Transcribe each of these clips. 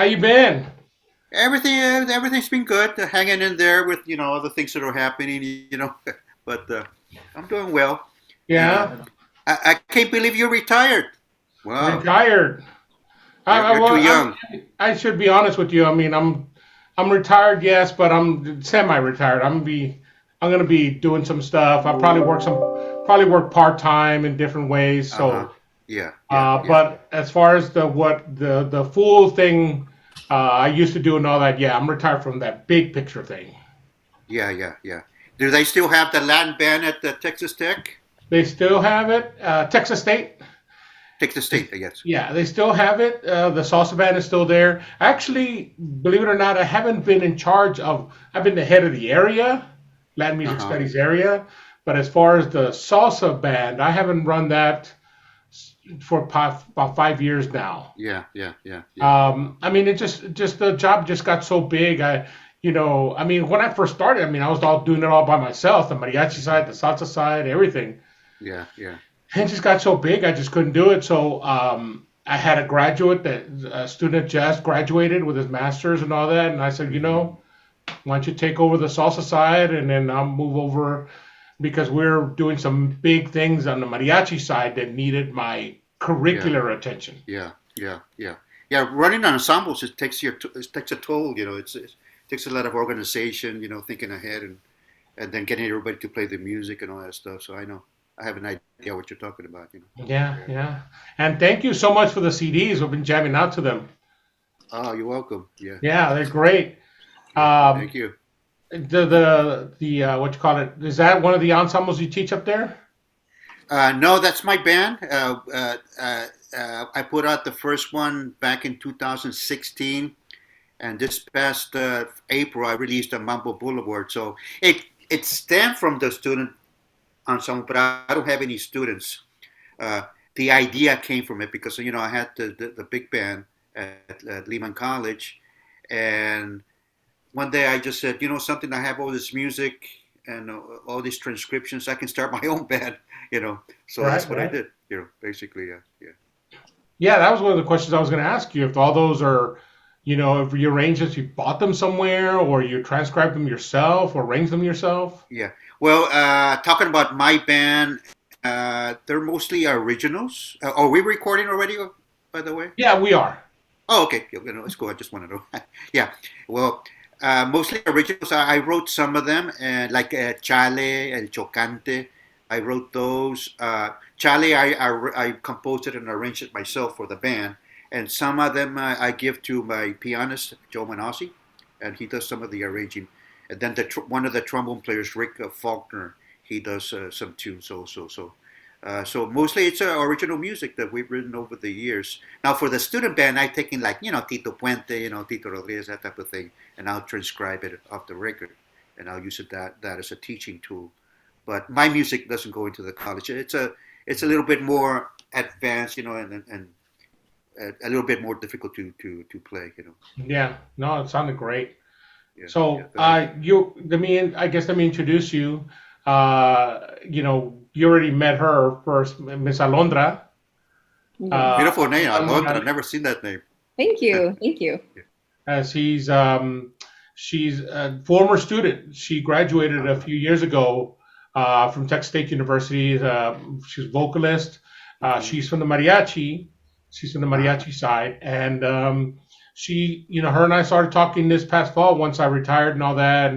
How you been? Everything's been good. Hanging in there with all the things that are happening. But I'm doing well. And Yeah, I can't believe you're retired. Wow, retired. you're too Well, young. I should be honest with you. I mean, I'm retired, yes, but I'm semi-retired. I'm gonna be doing some stuff. I probably work part time in different ways. Uh huh. So, Yeah, yeah, yeah, but as far as the full thing, I used to do and all that. Yeah, I'm retired from that big picture thing. yeah, yeah, yeah. Do they still have the Latin band at the Texas Tech? They still have it. Texas State. Texas State, I guess. Yeah, they still have it. The salsa band is still there. Actually, believe it or not, I haven't been in charge of. I've been the head of the area, Latin Uh Music huh. Studies area, but as far as the salsa band, I haven't run that for about 5 years now. Yeah, yeah, yeah, yeah. I mean, it just the job just got so big. I mean, when I first started, I mean, I was all doing it all by myself, the mariachi side, the salsa side, everything. Yeah, yeah, It just got so big, I just couldn't do it. So I had a graduate that a student just graduated with his master's and all that, and I said, hmm why don't you take over the salsa side, and then I'll move over because we're doing some big things on the mariachi side that needed my yeah, curricular attention. yeah, yeah, yeah. Yeah, running ensembles it takes a toll. It takes a lot of organization. Thinking ahead and then getting everybody to play the music and all that stuff. So I know I have an idea what you're talking about. Yeah, Yeah. yeah. And thank you so much for the CDs. We've been jamming out to them. Oh, you're welcome. Yeah, Yeah, they're great. yeah. Um, Thank you. the what you call it? Is that one of the ensembles you teach up there? No, that's my band. I put out the first one back in 2016, and this past April I released a Mambo Boulevard. So it stemmed from the student ensemble, but I don't have any students. Uh, the idea came from it because I had the big band at Lehman College, and one day I just said, something. I have all this music and all these transcriptions. I can start my own band. So Right, that's what I right. did. Basically, yeah, yeah. Yeah, that was one of the questions I was going to ask you. If all those are, if you arrange this, you bought them somewhere, or you transcribed them yourself, or arranged them yourself. Yeah. Well, talking about my band, they're mostly originals. Are we recording already? By the way. Yeah, we are. Oh, okay. Yeah, let's go. I just want to know. Yeah. Well, mostly originals. I wrote some of them, like Chale, El Chocante. I wrote those. Chale, I composed it and arranged it myself for the band. And some of them I give to my pianist, Joe Manassi, and he does some of the arranging. And then one of the trombone players, Rick Faulkner, he does some tunes also. So mostly it's original music that we've written over the years. Now for the student band, I take in like Tito Puente, Tito Rodriguez, that type of thing, and I'll transcribe it off the record, and I'll use that as a teaching tool. But my music doesn't go into the college. It's a little bit more advanced, and a little bit more difficult to play. Yeah. No, it sounded great. Yeah, yeah. So, let me introduce you. You already met her first, Miss Alondra. Yes. Beautiful name, Alondra Alondra. I've Morales. never seen that name. Thank you. Thank you. As she's a former student. She graduated a Uh-huh. few years ago from Texas State University. She's a vocalist. hmm She's from the mariachi. She's from the Uh-huh. mariachi side, and her and I started talking this past fall once I retired and all that,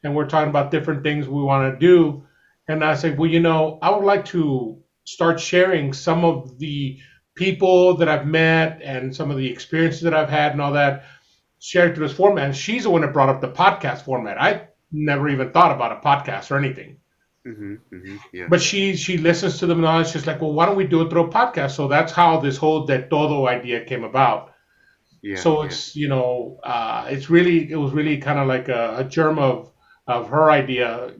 and we're talking about different things we want to do. And I said, well, I would like to start sharing some of the people that I've met and some of the experiences that I've had and all that shared through this format. And she's the one that brought up the podcast format. I never even thought about a podcast or anything. Yeah. But she listens to them and all. She's like, well, why don't we do it through a podcast? So that's how this whole De Todo idea came about. Yeah. So Yeah. it was really kind of like a germ of her idea,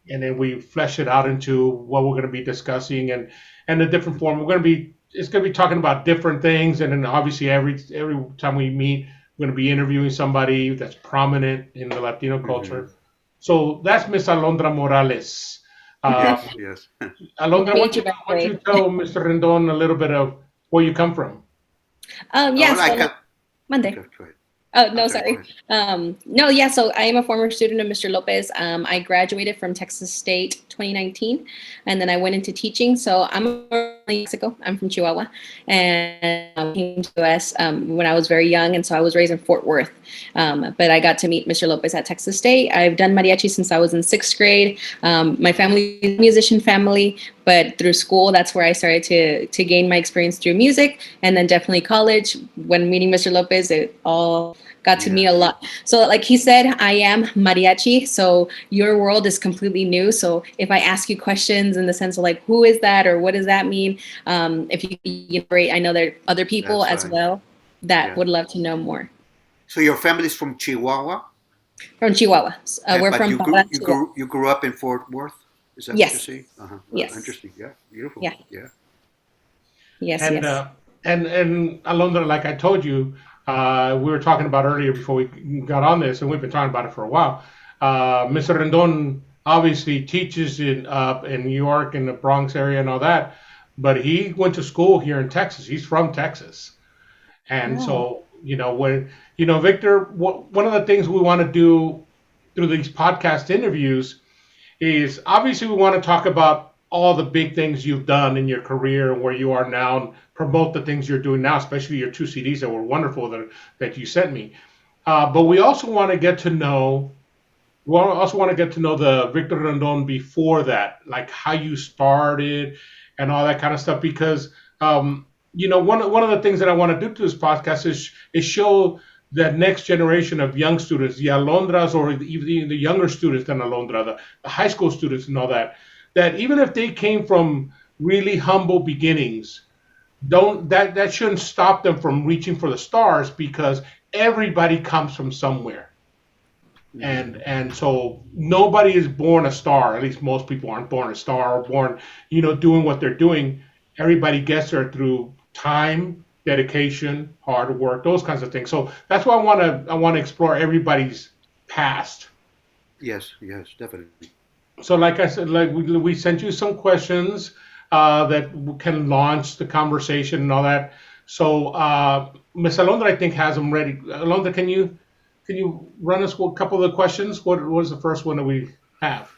and then we flesh it out into what we're going to be discussing and the different form. It's going to be talking about different things, and then obviously every time we meet, we're going to be interviewing somebody that's prominent in the Latino hmm culture. So that's Miss Alondra Morales. Um, Yes. Yes. Alondra, Meet you that why don't you way. tell Mr. Rendon a little bit of where you come from? Oh, Yes. like Monday. Okay, go ahead. Oh, no, I'm sorry, go sorry. ahead. No, yeah, so I am a former student of Mr. Lopez. I graduated from Texas State 2019, and then I went into teaching. So I'm originally Mexico. I'm from Chihuahua, and came to the US when I was very young, and so I was raised in Fort Worth. But I got to meet Mr. Lopez at Texas State. I've done mariachi since I was in sixth grade. My family is a musician family, but through school, that's where I started to gain my experience through music, and then definitely college. When meeting Mr. Lopez, it all got to meet a lot. So like he said, I am mariachi. So your world is completely new. So if I ask you questions in the sense of like, who is that? Or what does that mean? If you elaborate, I know there are other people That's as fine. well that Yeah. would love to know more. So your family's from Chihuahua, From Chihuahua. We're but from Parral, Chihuahua. you grew up in Fort Worth. Is that what you Yes. say? Uh-huh. Well, Yes. interesting. Yeah, beautiful. Yeah. Yeah. Yes. And Yes. Alondra, like I told you, we were talking about earlier before we got on this, and we've been talking about it for a while. Mr. Rendon obviously teaches in New York in the Bronx area and all that, but he went to school here in Texas. He's from Texas, and Oh. so when Victor, one of the things we want to do through these podcast interviews is obviously we want to talk about all the big things you've done in your career and where you are now and promote the things you're doing now, especially your two CDs that were wonderful that you sent me. But we also want to get to know the Victor Rendon before that, like how you started and all that kind of stuff. Because one of the things that I want to do to this podcast is show the next generation of young students, the Alondras or even the younger students than Alondra, the high school students and all that, that even if they came from really humble beginnings, don't that shouldn't stop them from reaching for the stars because everybody comes from somewhere Mm-hmm. and so nobody is born a star. At least most people aren't born a star or born, doing what they're doing. Everybody gets there through time, dedication, hard work, those kinds of things. So that's why I want to explore everybody's past. Yes. Yes. Definitely. So like I said, like we sent you some questions that can launch the conversation and all that. So Miss Alondra, I think, has them ready. Alondra, can you run us a couple of the questions? What was the first one that we have?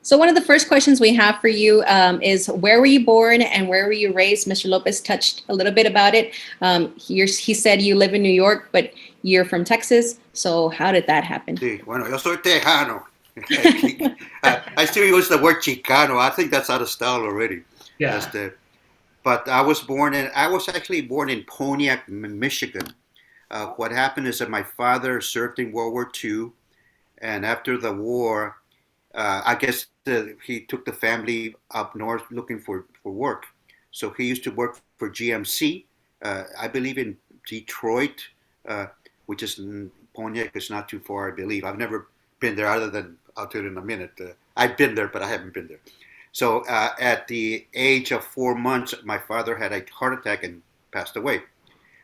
So one of the first questions we have for you is where were you born and where were you raised? Mr. Lopez touched a little bit about it. He said you live in New York, but you're from Texas. So how did that happen? Sí. Bueno, yo soy tejano. I still use the word Chicano. I think that's out of style already. Yeah. Este, but I was actually born in Pontiac, Michigan. What happened is that my father served in World War II, and after the war, I guess he took the family up north looking for work. So he used to work for GMC, I believe in Detroit, which is in Pontiac. It's not too far, I believe. I've never been there other than I'll tell you in a minute. I've been there, but I haven't been there. So at the age of 4 months, my father had a heart attack and passed away.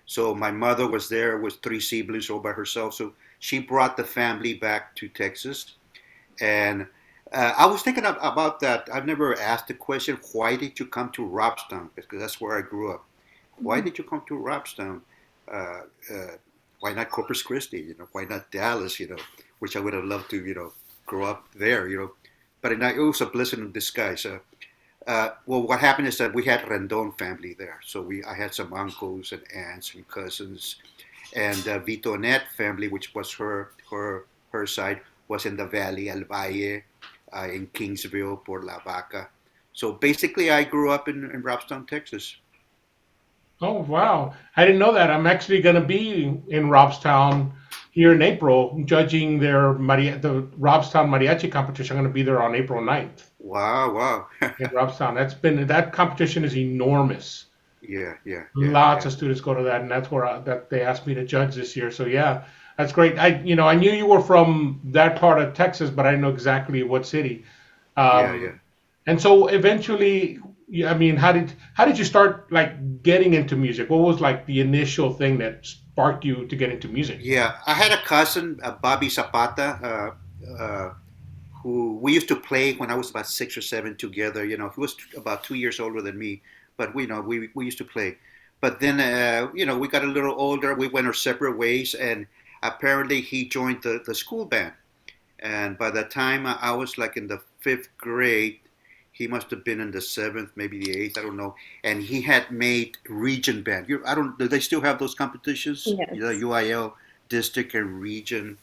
So my mother was there with three siblings all by herself. So she brought the family back to Texas. And I was thinking about that. I've never asked the question, why did you come to Robstown? Because that's where I grew up. Why did you come to Robstown? Uh, uh, why not Corpus Christi? Why not Dallas? Which I would have loved to, grow up there. But it was a blessing in disguise. Well, what happened is that we had Rendon family there. So I had some uncles and aunts and cousins, and Vitonet family, which was her side, was in the valley, El Valle, in Kingsville, Por La Vaca. So basically, I grew up in Robstown, Texas. Oh wow, I didn't know that. I'm actually going to be in Robstown here in April, judging the Robstown mariachi competition. I'm going to be there on April 9th Wow, wow. in Robstown. That competition is enormous. Yeah, yeah, yeah, Lots yeah, of students go to that, and that's where that they asked me to judge this year. So yeah, that's great. I knew you were from that part of Texas, but I didn't know exactly what city. yeah, yeah. Um, and so eventually, yeah, I mean, how did you start like getting into music? What was like the initial thing that sparked you to get into music? Yeah, I had a cousin, Bobby Zapata, who we used to play when I was about 6 or 7 together. He was about 2 years older than me, but we used to play. But then, we got a little older. We went our separate ways, and apparently he joined the school band. And by the time I was like in the fifth grade, he must have been in the seventh, maybe the eighth, I don't know. And he had made region band. I don't. Do they still have those competitions? Yes. UIL district and region,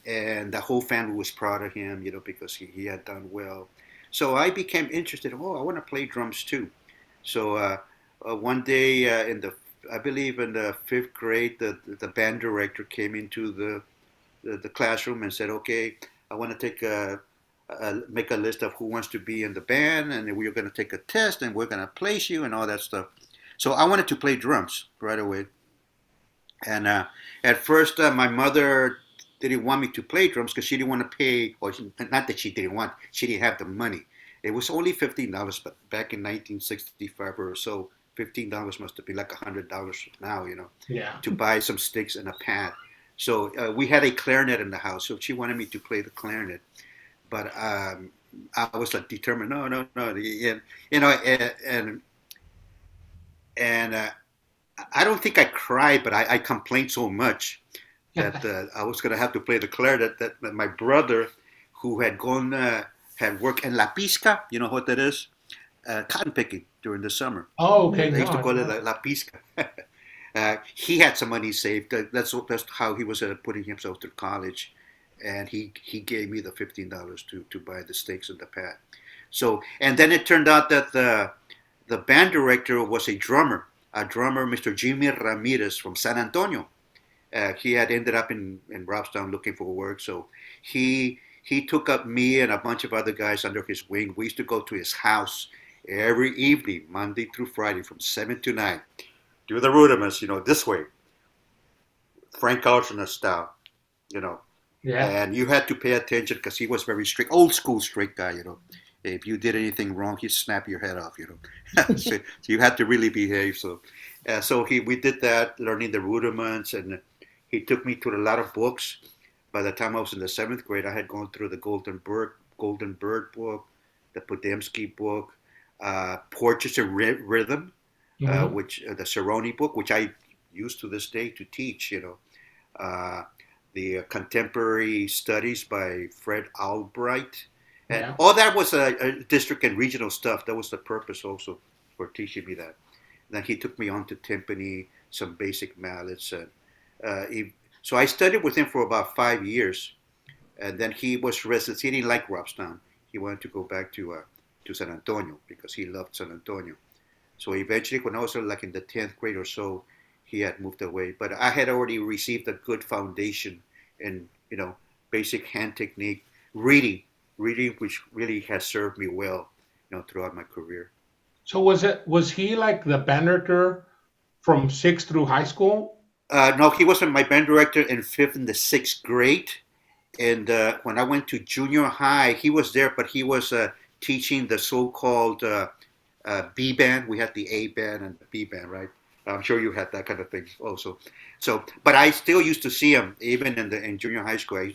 and the whole family was proud of him, because he had done well. So I became interested. Oh, I want to play drums too. So one day I believe in the fifth grade, the band director came into the classroom and said, "Okay, I want to make a list of who wants to be in the band, and we're going to take a test, and we're going to place you, and all that stuff." So I wanted to play drums right away. And at first, my mother didn't want me to play drums because she didn't want to pay, or not that she didn't want, she didn't have the money. It was only $15, but back in 1965 or so, $15 must have been like $100 now, Yeah. to buy some sticks and a pad. So we had a clarinet in the house, so she wanted me to play the clarinet, but I was like determined, no, no, no, and I don't think I cried, but I complained so much that I was going to have to play the clarinet. That my brother, who had worked in La Pisca, you know what that is? Cotton picking during the summer. Oh, okay. They No, used to I call don't it know. La Pisca. He had some money saved. That's how he was putting himself through college, and he gave me the $15 to buy the stakes and the pad. So, and then it turned out that the band director was a drummer, Mr. Jimmy Ramirez from San Antonio. He had ended up in Robstown looking for work, so he took up me and a bunch of other guys under his wing. We used to go to his house every evening, Monday through Friday, from 7 to 9. Do the rudiments, this way, Frank Ocean style, you know. Yeah. And you had to pay attention because he was very strict, old school strict guy. If you did anything wrong, he'd snap your head off. So you had to really behave. So we did that, learning the rudiments, and he took me to a lot of books. By the time I was in the seventh grade, I had gone through the Golden Bird book, the Podemsky book, Portraits of Rhythm, Hmm. which the Cerrone book, which I use to this day to teach. Uh, the contemporary studies by Fred Albright, and Yeah. all that was district and regional stuff. That was the purpose also for teaching me that. And then he took me on to timpani, some basic mallets, and so I studied with him for about 5 years, and then he was restless. He didn't like Robstown. He wanted to go back to San Antonio because he loved San Antonio. So eventually, when I was like in the 10th grade or so, he had moved away. But I had already received a good foundation in, basic hand technique, reading, reading, which really has served me well, throughout my career. So was he like the band director from sixth through high school? No, he wasn't my band director in fifth and the sixth grade. And when I went to junior high, he was there, but he was teaching the so-called B band. We had the A band and the B band, right? I'm sure you had that kind of thing also. So, but I still used to see him even in junior high school.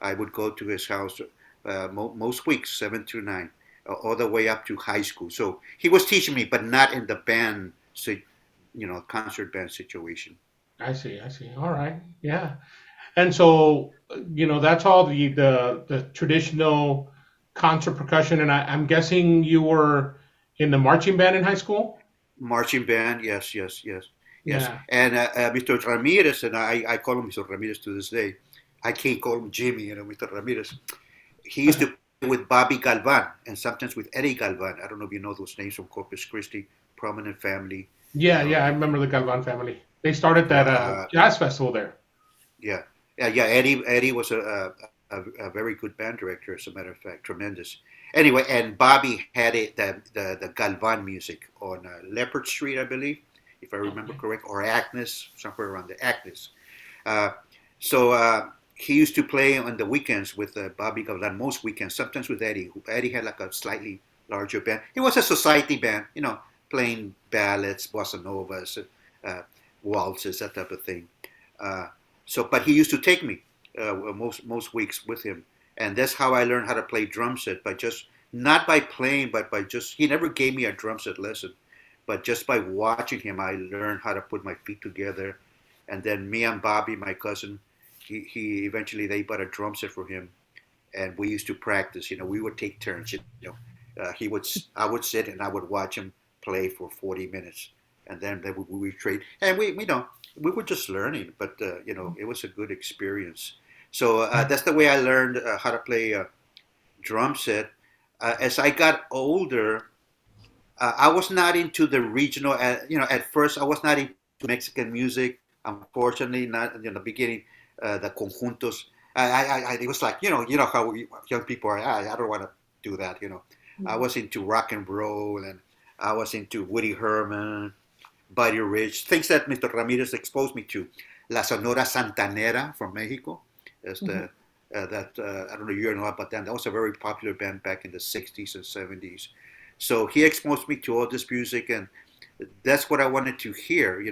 I would go to his house most weeks, 7 to 9, all the way up to high school. So he was teaching me, but not in the band, concert band situation. I see. I see. All right. Yeah. And so, that's all the traditional concert percussion. And I'm guessing you were in the marching band in high school? Marching band, yes, yes, yes, yes. Yeah. And Mr. Ramirez, and I call him Mr. Ramirez to this day. I can't call him Jimmy, Mr. Ramirez. He used to play with Bobby Galvan and sometimes with Eddie Galvan. I don't know if you know those names from Corpus Christi, prominent family. Yeah. You know, Yeah. I remember the Galvan family. They started that uh, jazz festival there. yeah, yeah, yeah. Eddie was a very good band director, as a matter of fact, tremendous. Anyway, and Bobby had the Galvan music on Leopard Street, I believe, if I remember Okay. correct, or Agnes, somewhere around the Agnes. Uh, so he used to play on the weekends with Bobby Galvan, most weekends, sometimes with Eddie. Eddie had like a slightly larger band. It was a society band, playing ballads, bossa novas, uh, waltzes, that type of thing. Uh, but he used to take me most weeks with him, and that's how I learned how to play drum set by just not by playing, but by just he never gave me a drum set lesson, but just by watching him, I learned how to put my feet together. And then me and Bobby, my cousin, he eventually they bought a drum set for him, and we used to practice. We would take turns. I would sit and I would watch him play for 40 minutes, and then we would trade, and we were just learning, but it was a good experience. So that's the way I learned how to play drum set. As I got older, I was not into the regional. At first I was not into Mexican music. Unfortunately, not in the beginning. The conjuntos. It was like how young people are. I don't want to do that. I was into rock and roll, and I was into Woody Herman, Buddy Rich, things that Mr. Ramirez exposed me to. La Sonora Santanera from Mexico. That's the I don't know if you know about that. That was a very popular band back in the 60s and 70s. So he exposed me to all this music, and that's what I wanted to hear.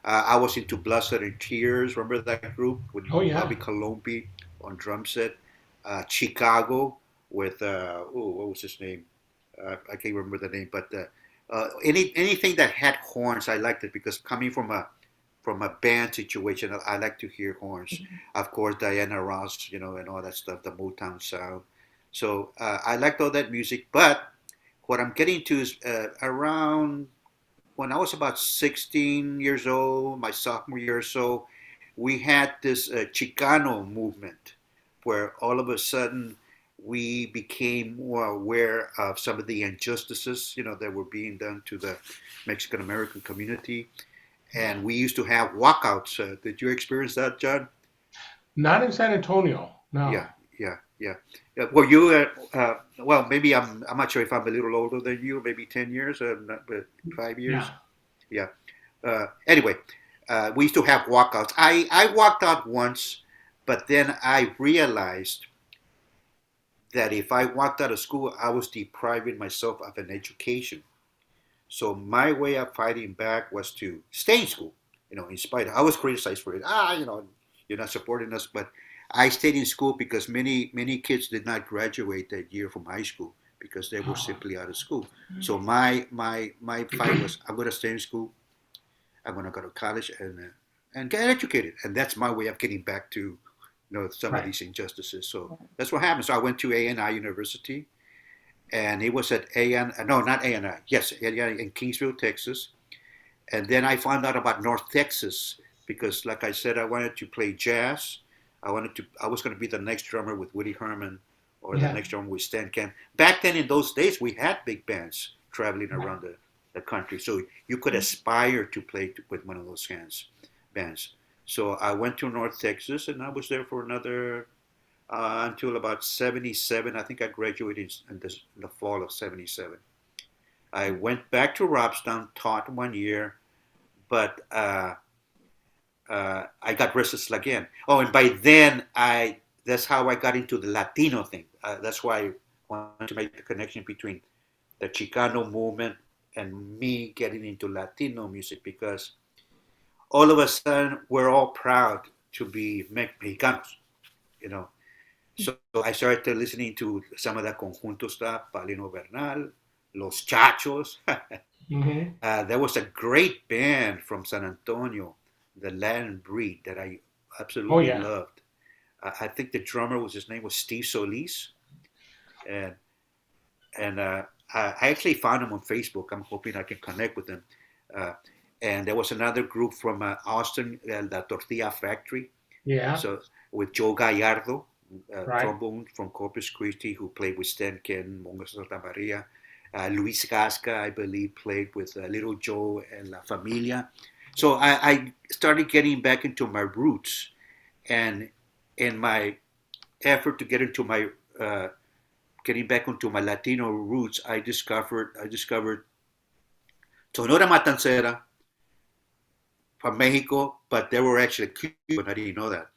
I was into Blood, Sweat, and Tears. Remember that group with Oh yeah. Bobby Colombi on drum set? Chicago with what was his name? I can't remember the name, but anything that had horns, I liked it because coming from a band situation, I like to hear horns. Of course, Diana Ross, and all that stuff, the Motown sound. So I liked all that music, but what I'm getting to is around when I was about 16 years old, my sophomore year or so, we had this Chicano movement where all of a sudden we became more aware of some of the injustices, that were being done to the Mexican American community. And we used to have walkouts. Did you experience that, John? Not in San Antonio. Yeah, No. yeah, yeah. Were you? Well, maybe I'm not sure if I'm a little older than you. Maybe 10 years, but 5 years. Yeah. Yeah. Anyway, we used to have walkouts. I walked out once, but then I realized that if I walked out of school, I was depriving myself of an education. So my way of fighting back was to stay in school. In spite of, I was criticized for it. You're not supporting us, but I stayed in school because many kids did not graduate that year from high school because they were Oh. simply out of school. So my fight was I'm going to stay in school. I'm going to go to college and get educated, and that's my way of getting back to some of Right. these injustices. So that's what happened. So I went to ANI University, and it was at AN no, not ANI, yes, ANI in Kingsville, Texas. And then I found out about North Texas because, like I said, I wanted to play jazz. I was going to be the next drummer with Woody Herman or the Yeah. next drummer with Stan Ken. Back then, in those days, we had big bands traveling Right. around the country, so you could aspire to play with one of those bands. So I went to North Texas, and I was there for another until about '77. I think I graduated in the fall of '77. I went back to Robstown, taught 1 year, but I got restless again. Oh, and by then that's how I got into the Latino thing. That's why I wanted to make the connection between the Chicano movement and me getting into Latino music because all of a sudden we're all proud to be Mexicanos, you know. So I started listening to some of the conjunto stuff, Palino Bernal, Los Chachos. Hmm. There was a great band from San Antonio, the Land Breed, that I Oh absolutely yeah. loved. I think the drummer his name was Steve Solis, and I actually found him on Facebook. I'm hoping I can connect with him. Uh, and there was another group from Austin, the Tortilla Factory. Yeah. So with Joe Gallardo, Right. trombone from Corpus Christi, who played with Stan Ken, Mongo Santa Maria. Luis Gasca, I believe, played with Little Joe and La Familia. So I started getting back into my roots, and in my effort to get into my getting back into my Latino roots, I discovered Sonora Matancera from Mexico, but they were actually Cuban. I didn't know that.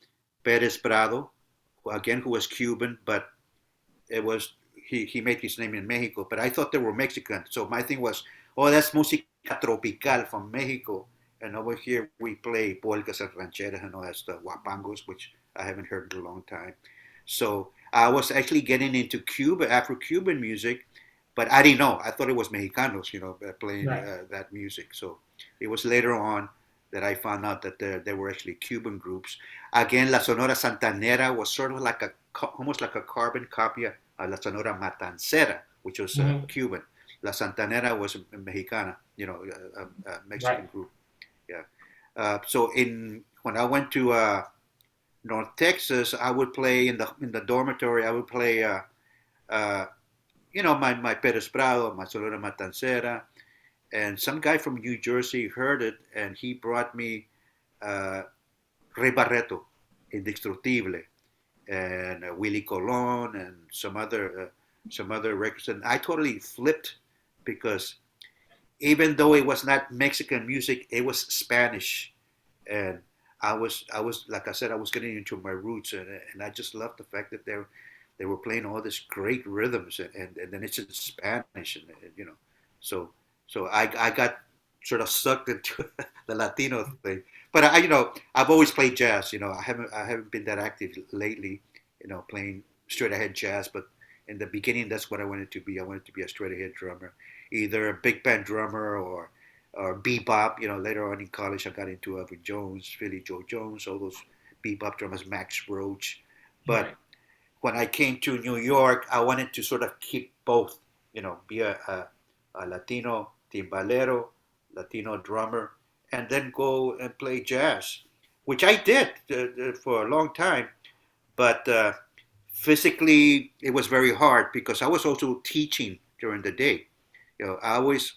Perez Prado, who was Cuban, but it was he made his name in Mexico. But I thought they were Mexican. So my thing was, oh, that's música tropical from Mexico. And over here we play polkas and rancheras and all that stuff, guapangos, which I haven't heard in a long time. So I was actually getting into Cuba, Afro-Cuban music, but I didn't know. I thought it was Mexicanos, playing Right. that music. So it was later on that I found out that there were actually Cuban groups. Again, La Sonora Santanera was sort of like almost like a carbon copy of La Sonora Matancera, which was Hmm. Cuban. La Santanera was Mexicana, a Right. Mexican group. Yeah. So when I went to North Texas, I would play in the dormitory. I would play, uh, my Perez Prado, my Sonora Matancera, and some guy from New Jersey heard it, and he brought me uh, Rey Barreto, Indestructible, and Willie Colon, and some other records, and I totally flipped because even though it was not Mexican music, it was Spanish, and I was like I said, I was getting into my roots, and I just loved the fact that they were playing all these great rhythms, and then it's in Spanish, and so so I got sort of sucked into the Latino thing. But I've always played jazz. I haven't been that active lately, playing straight ahead jazz. But in the beginning, that's what I wanted to be. I wanted to be a straight ahead drummer, either a big band drummer or bebop. Later on in college, I got into Elvin Jones, Philly Joe Jones, all those bebop drummers, Max Roach. But Right. when I came to New York, I wanted to sort of keep both. Be a Latino timbalero, Latino drummer, and then go and play jazz, which I did for a long time. But physically, it was very hard because I was also teaching during the day. I always,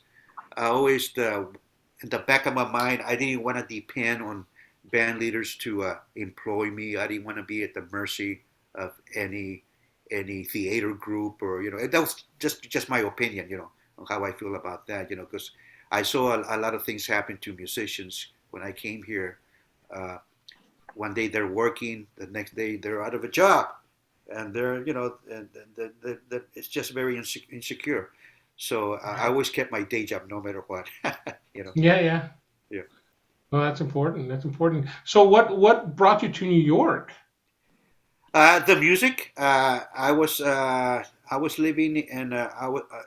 in the back of my mind, I didn't want to depend on band leaders to employ me. I didn't want to be at the mercy of any theater group, or that was just my opinion, on how I feel about that, because I saw a lot of things happen to musicians when I came here. Uh, One day they're working, the next day they're out of a job, and and it's just very insecure. So I Right. always kept my day job no matter what. you know, Yeah. Yeah. yeah. Well, that's important. That's important. So, what brought you to New York? The music. I was living in.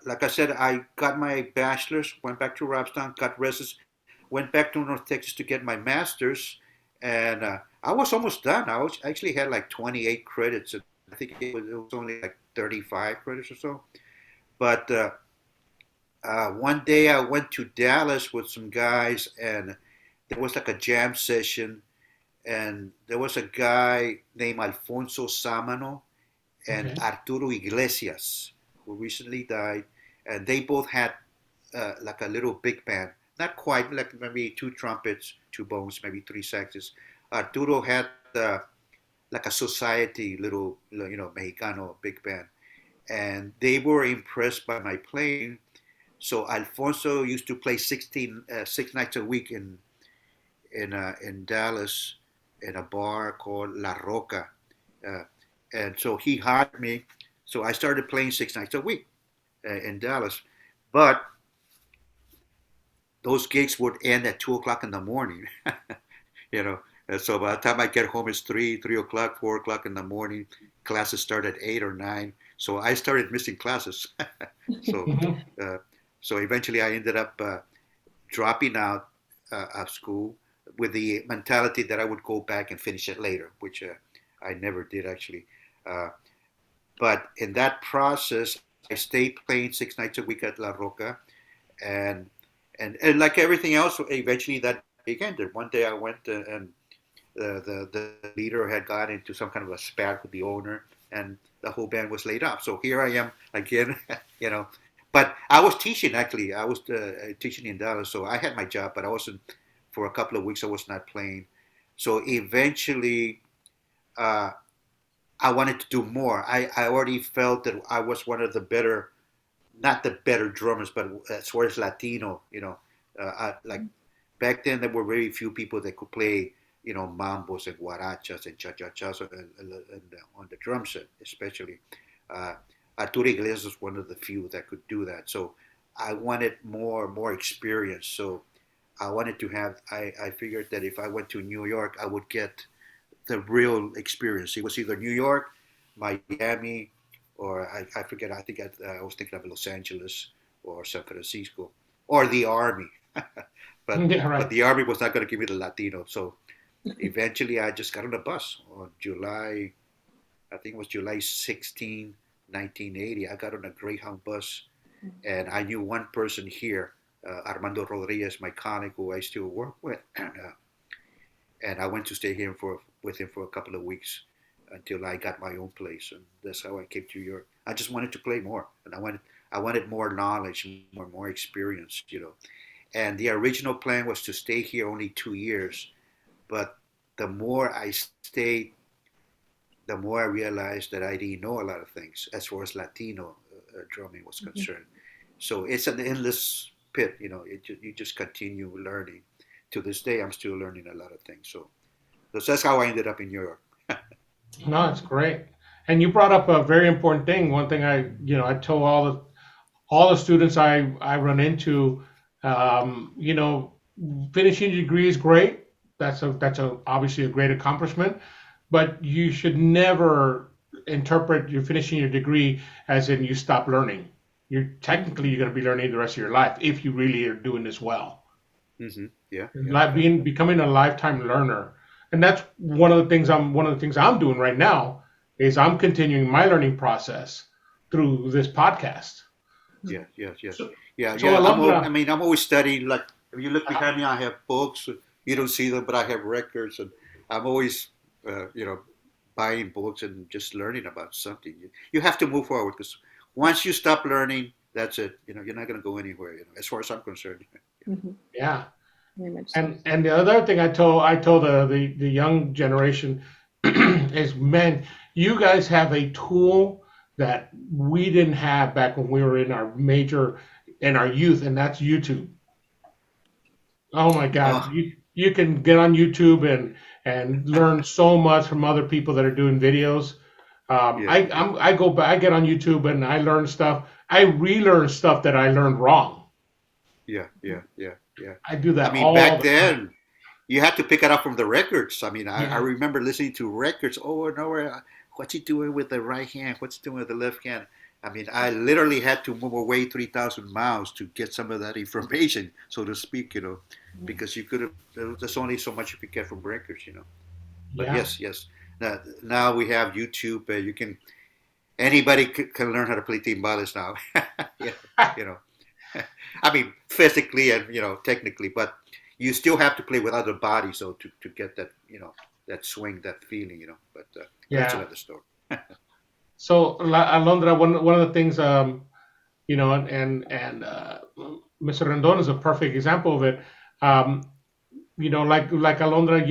Like I said, I got my bachelor's, went back to Robstown, got residence, went back to North Texas to get my master's, and I was almost done. I actually had like 28 credits, and I think it was only like 35 credits or so. But one day I went to Dallas with some guys, and there was like a jam session, and there was a guy named Alfonso Samano and Okay. Arturo Iglesias, who recently died, and they both had like a little big band, not quite, like maybe two trumpets, two bones, maybe three saxes. Arturo had like a society little, Mexicano big band, and they were impressed by my playing. So Alfonso used to play 6 nights a week in Dallas in a bar called La Roca, uh, and so he hired me. So I started playing 6 nights a week in Dallas, but those gigs would end at 2 o'clock in the morning. you know. And so by the time I get home, it's 3 o'clock, 4 o'clock in the morning. Classes start at 8 or 9. So I started missing classes. so, Hmm. uh, so eventually I ended up dropping out of school with the mentality that I would go back and finish it later, which I never did actually. Uh, but in that process, I stayed playing 6 nights a week at La Roca, and and like everything else, eventually that gig ended. One day I went and the leader had got into some kind of a spat with the owner, and the whole band was laid off. So here I am again, you know. But I was teaching actually. I was teaching in Dallas, so I had my job, but I wasn't for a couple of weeks. I was not playing. So eventually, uh, I wanted to do more. I already felt that I was one of the better, not the better drummers, but as far as Latino, like back then there were very few people that could play, mambos and guarachas and cha-cha-chas on the drum set, especially. Uh, Arturo Iglesias was one of the few that could do that. So I wanted more experience. So I wanted to have. I figured that if I went to New York, I would get the real experience. It was either New York, Miami, or I forget. I think I was thinking of Los Angeles or San Francisco or the Army, Yeah, but right. the Army was not going to give me the Latino. So eventually, I just got on a bus on July. I think it was July 16, 1980. I got on a Greyhound bus, and I knew one person here, Armando Rodriguez, my colleague who I still work with, and I went to stay here with him for a couple of weeks until I got my own place, and that's how I came to Europe. I just wanted to play more, and I wanted more knowledge, more experience, And the original plan was to stay here only 2 years, but the more I stayed, the more I realized that I didn't know a lot of things as far as Latino drumming was Mhm. concerned. So it's an endless pit, you just continue learning. To this day, I'm still learning a lot of things. So that's how I ended up in New York. No, it's great. And you brought up a very important thing. One thing I tell all the students I run into, you know, finishing your degree is great. That's obviously a great accomplishment, but you should never interpret you finishing your degree as in you stop learning. You're going to be learning the rest of your life if you really are doing this well. Yeah, yeah, Like yeah. becoming a lifetime learner, and that's one of the things I'm doing right now is I'm continuing my learning process through this podcast. Yes, yes, yes. So, Yeah, so yeah. I Alondra, mean, I'm always studying. Like, if you look behind me, I have books. You don't see them, but I have records, and I'm always, buying books and just learning about something. You have to move forward because once you stop learning, that's it. You're not going to go anywhere. As far as I'm concerned. Mhm. yeah, Very much so. and the other thing I told the young generation is, man, you guys have a tool that we didn't have back when we were in our youth, and that's YouTube. Oh my God, Oh, you can get on YouTube and learn so much from other people that are doing videos. yeah, yeah, I go back, I get on YouTube and I learn stuff. I relearn stuff that I learned wrong. yeah, yeah, yeah, yeah. I do I that mean, all back the time. then, you had to pick it up from the records. I mean, I Yeah, remember listening to records over and over. What's he doing with the right hand? What's he doing with the left hand? I mean, I literally had to move away 3,000 miles to get some of that information, so to speak, because you could have, there's only so much you could get from records. But yeah. yes, yes. Now we have YouTube. Anybody can learn how to play timbales now. Yeah, you know. I mean, physically and technically, but you still have to play with other bodies though to get that swing, that feeling. But that's Yeah. another story. So, Alondra, one of the things, and Mr. Rendon is a perfect example of it. Um, like Alondra,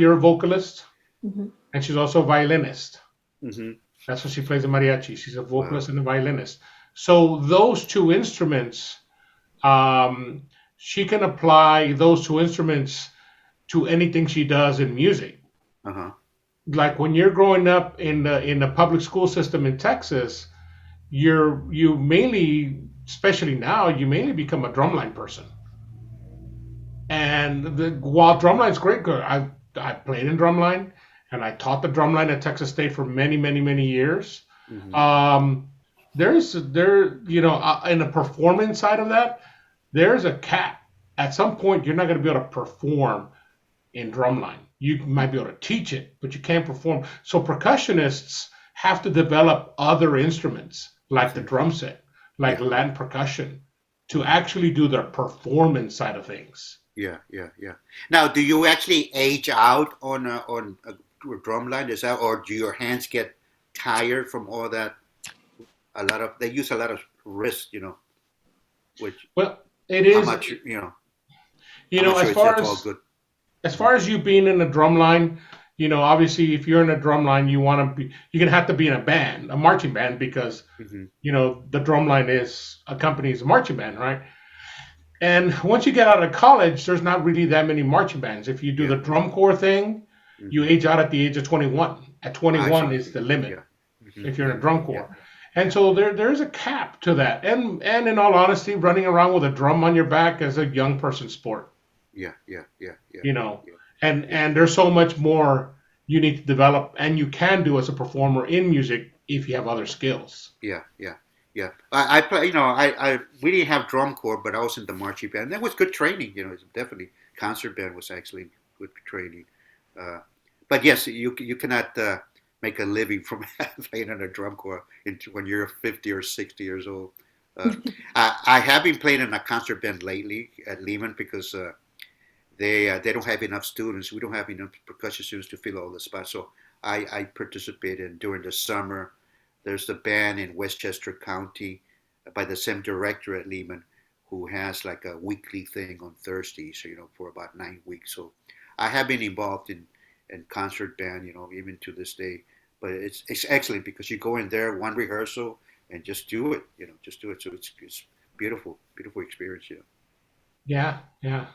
you're a vocalist, Mhm. and she's also a violinist. Hmm. That's what she plays in mariachi. She's a Wow. vocalist and a violinist. So those two instruments, um, she can apply those two instruments to anything she does in music. Uh huh. Like when you're growing up in the public school system in Texas, you mainly, especially now, you mainly become a drumline person. And while drumline's great, good, I played in drumline and I taught the drumline at Texas State for many, many, many years. Hmm. Um, in the performance side of that, there's a cap. At some point, you're not going to be able to perform in drumline. You might be able to teach it, but you can't perform. So percussionists have to develop other instruments like the Hmm. drum set, like Yeah. Latin percussion, to Hmm. actually do the performance side of things. Yeah. Yeah. Yeah. Now, do you actually age out on a drum line? Is that, or do your hands get tired from all that? They use a lot of wrist, which Well, it I'm is, not sure, you I'm know, not as sure if far that's all as good. as Hmm. far as you being in a drum line, obviously if you're in a drum line, you're gonna have to be in a band, a marching band, because Hmm. the drum line accompanies a marching band, right? And once you get out of college, there's not really that many marching bands. If you do Yeah, the yeah. drum corps thing, you Hmm. age out at the age of 21. At I 21 see. is the limit Yeah. Hmm. if you're in a Hmm. drum Yeah. corps. And so there's a cap to that. And in all honesty, running around with a drum on your back is a young person sport, Yeah. Yeah. Yeah. Yeah. you know. Yeah. And Yeah. and there's so much more you need to develop and you can do as a performer in music if you have other skills. Yeah, yeah, yeah. I play. We didn't have drum corps, but I was in the marching band. That was good training. It's definitely concert band was actually good training. Uh, but yes, you cannot make a living from playing on a drum corps when you're 50 or 60 years old. I have been playing in a concert band lately at Lehman because they don't have enough students. We don't have enough percussion students to fill all the spots. So I participate in during the summer. There's the band in Westchester County by the same director at Lehman who has like a weekly thing on Thursdays, for about 9 weeks. So I have been involved in concert band, even to this day. But it's excellent because you go in there, one rehearsal, and just do it, just do it. So it's beautiful, beautiful experience, Yeah, yeah.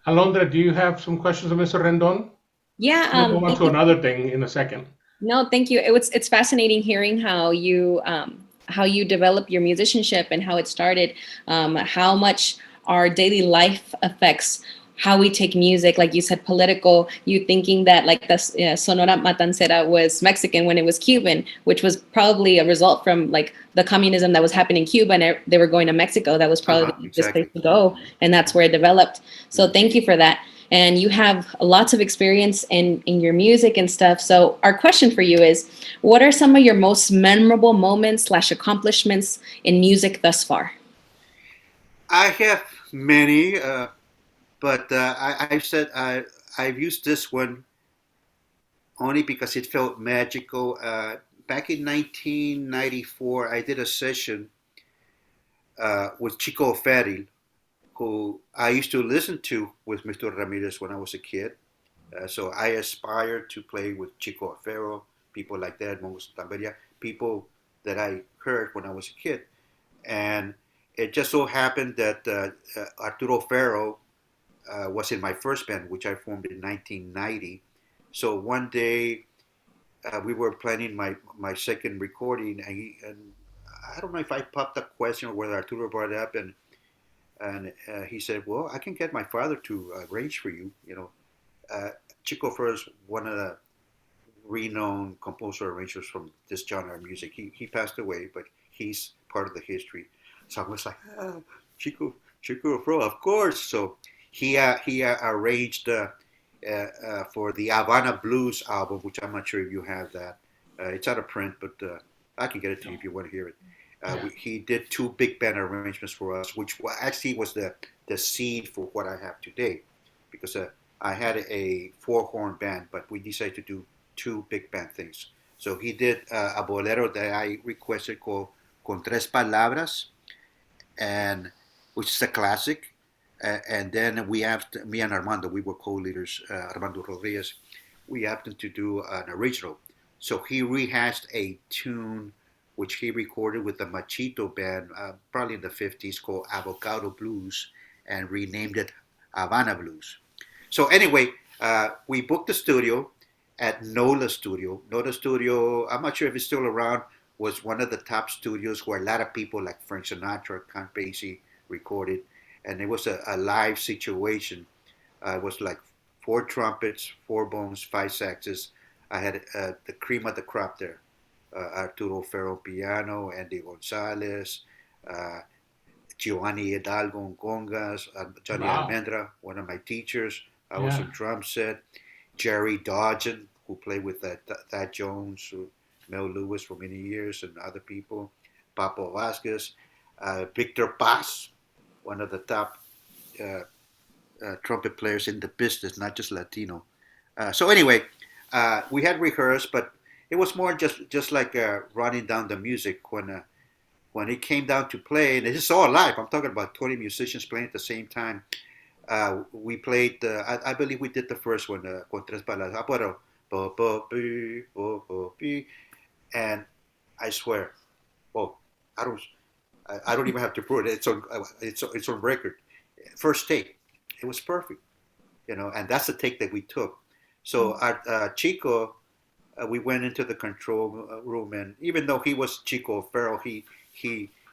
Alondra, do you have some questions of Mr. Rendon? Yeah, We'll go on thank to you. another thing in a second. No, thank you. It's fascinating hearing how you develop your musicianship and how it started, how much our daily life affects how we take music. Like you said, political. You thinking that like the Sonora Matancera was Mexican when it was Cuban, which was probably a result from like the communism that was happening in Cuba, and they were going to Mexico. That was probably the easiest place Exactly. to go, and that's where it developed. So thank you for that. And you have lots of experience in your music and stuff. So our question for you is, what are some of your most memorable moments / accomplishments in music thus far? I have many, but I've said I've used this one only because it felt magical. Back in 1994, I did a session with Chico Feril, who I used to listen to with Mr. Ramirez when I was a kid. So I aspired to play with Chico Ferro, people like that, Mongo Santaveria, people that I heard when I was a kid. And it just so happened that Arturo Ferro was in my first band, which I formed in 1990. So one day we were planning my second recording, and I don't know if I popped a question or whether Arturo brought it up, and he said, "Well, I can get my father to arrange for you." Chico Ferro is one of the renowned composer arrangers from this genre of music. He passed away, but he's part of the history. So I was like, Chico Ferro, of course. So he arranged for the Havana Blues album, which I'm not sure if you have that. It's out of print, but I can get it to you if you want to hear it. Yeah. He did two big band arrangements for us, which actually was the seed for what I have today, because I had a four-horn band, but we decided to do two big band things. So he did a bolero that I requested called Con Tres Palabras, and which is a classic. And then we asked me and Armando, we were co-leaders, Armando Rodriguez, we happened to do an original. So he rehashed a tune which he recorded with the Machito band, probably in the 50s, called Avocado Blues, and renamed it Havana Blues. So anyway, we booked the studio at NOLA Studio. NOLA Studio, I'm not sure if it's still around, was one of the top studios where a lot of people like Frank Sinatra, Count Basie recorded. And it was a live situation. It was like four trumpets, four bones, five saxes. I had the cream of the crop there. Arturo Ferro piano, Andy Gonzalez, uh, Giovanni Hidalgo on congas, Johnny Wow. Almendra, one of my teachers. I was Yeah. on drum set. Jerry Dodgen, who played with Thad Jones, Mel Lewis for many years, and other people. Papo Vasquez, Victor Paz, one of the top uh, trumpet players in the business, not just Latino. So anyway, we had rehearsed, but it was more just like running down the music when it came down to play. And this is all live. I'm talking about 20 musicians playing at the same time. We played. I believe we did the first one, Con Tres Palabras. And I swear, well, I don't. I don't even have to prove it. It's on record. First take, it was perfect. And that's the take that we took. So our Chico, we went into the control room, and even though he was Chico Ferro, he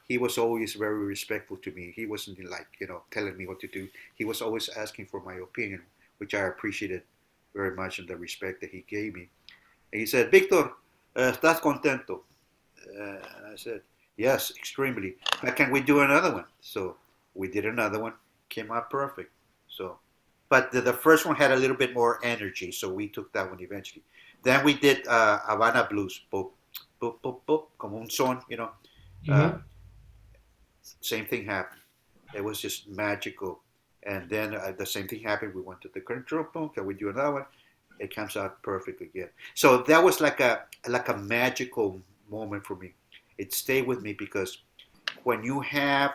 he was always very respectful to me. He wasn't like telling me what to do. He was always asking for my opinion, which I appreciated very much, and the respect that he gave me. And he said, "Victor, estás contento?" And I said, yes, extremely. But can we do another one? So we did another one. Came out perfect. So, but the first one had a little bit more energy, so we took that one eventually. Then we did Havana Blues, boop, boop, boop, boop, como un son, Uh, Hmm. same thing happened. It was just magical. And then the same thing happened. We went to the control room. Can we do another one? It comes out perfect again. So that was like a magical moment for me. It stayed with me because when you have